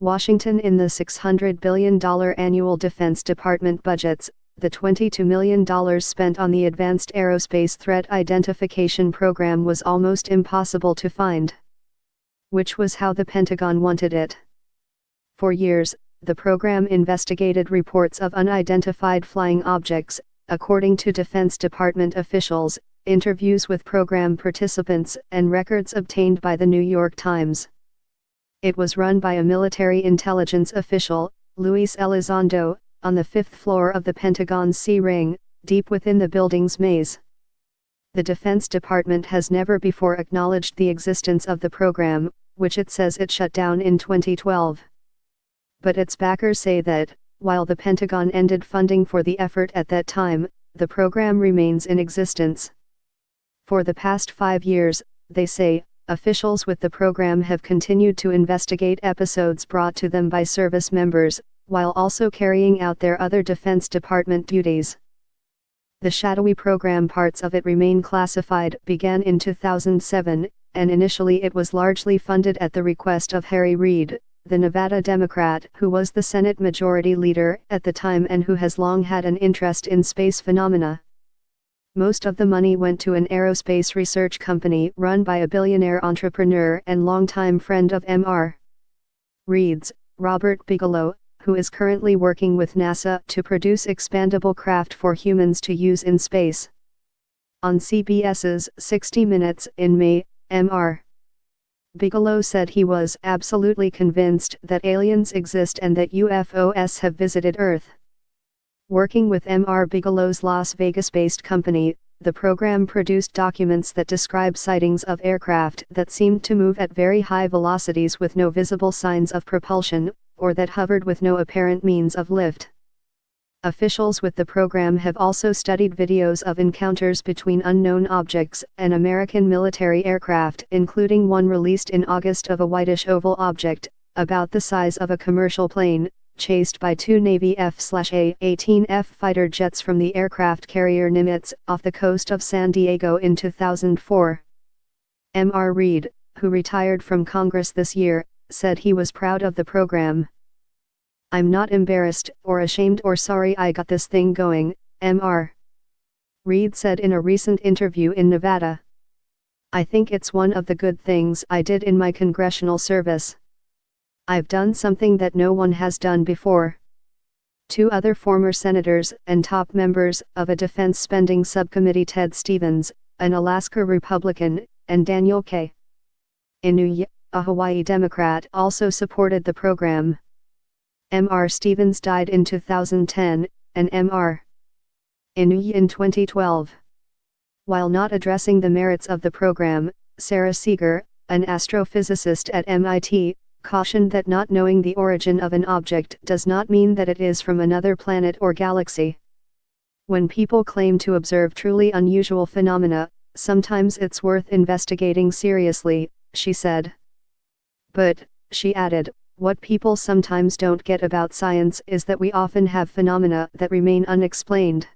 Washington. In the $600 billion annual Defense Department budgets, the $22 million spent on the Advanced Aerospace Threat Identification Program was almost impossible to find. Which was how the Pentagon wanted it. For years, the program investigated reports of unidentified flying objects, according to Defense Department officials, interviews with program participants, and records obtained by the New York Times. It was run by a military intelligence official, Luis Elizondo, on the 5th floor of the Pentagon's C Ring, deep within the building's maze. The Defense Department has never before acknowledged the existence of the program, which it says it shut down in 2012. But its backers say that, while the Pentagon ended funding for the effort at that time, the program remains in existence. For the past 5 years, they say, officials with the program have continued to investigate episodes brought to them by service members, while also carrying out their other Defense Department duties. The shadowy program, parts of it remain classified, began in 2007, and initially it was largely funded at the request of Harry Reid, the Nevada Democrat who was the Senate Majority Leader at the time and who has long had an interest in space phenomena. Most of the money went to an aerospace research company run by a billionaire entrepreneur and longtime friend of M.R. Reid's, Robert Bigelow, who is currently working with NASA to produce expandable craft for humans to use in space. On CBS's 60 Minutes in May, M.R. Bigelow said he was absolutely convinced that aliens exist and that UFOs have visited Earth. Working with M.R. Bigelow's Las Vegas-based company, the program produced documents that describe sightings of aircraft that seemed to move at very high velocities with no visible signs of propulsion, or that hovered with no apparent means of lift. Officials with the program have also studied videos of encounters between unknown objects and American military aircraft, including one released in August of a whitish oval object, about the size of a commercial plane, chased by 2 Navy F/A-18F fighter jets from the aircraft carrier Nimitz off the coast of San Diego in 2004. M.R. Reid, who retired from Congress this year, said he was proud of the program. "I'm not embarrassed or ashamed or sorry I got this thing going," M.R. Reid said in a recent interview in Nevada. "I think it's one of the good things I did in my congressional service. I've done something that no one has done before." 2 other former senators and top members of a defense spending subcommittee, Ted Stevens, an Alaska Republican, and Daniel K. Inouye, a Hawaii Democrat, also supported the program. M.R. Stevens died in 2010, and M.R. Inouye in 2012. While not addressing the merits of the program, Sarah Seeger, an astrophysicist at MIT, cautioned that not knowing the origin of an object does not mean that it is from another planet or galaxy. When people claim to observe truly unusual phenomena, sometimes it's worth investigating seriously, she said. But, she added, what people sometimes don't get about science is that we often have phenomena that remain unexplained.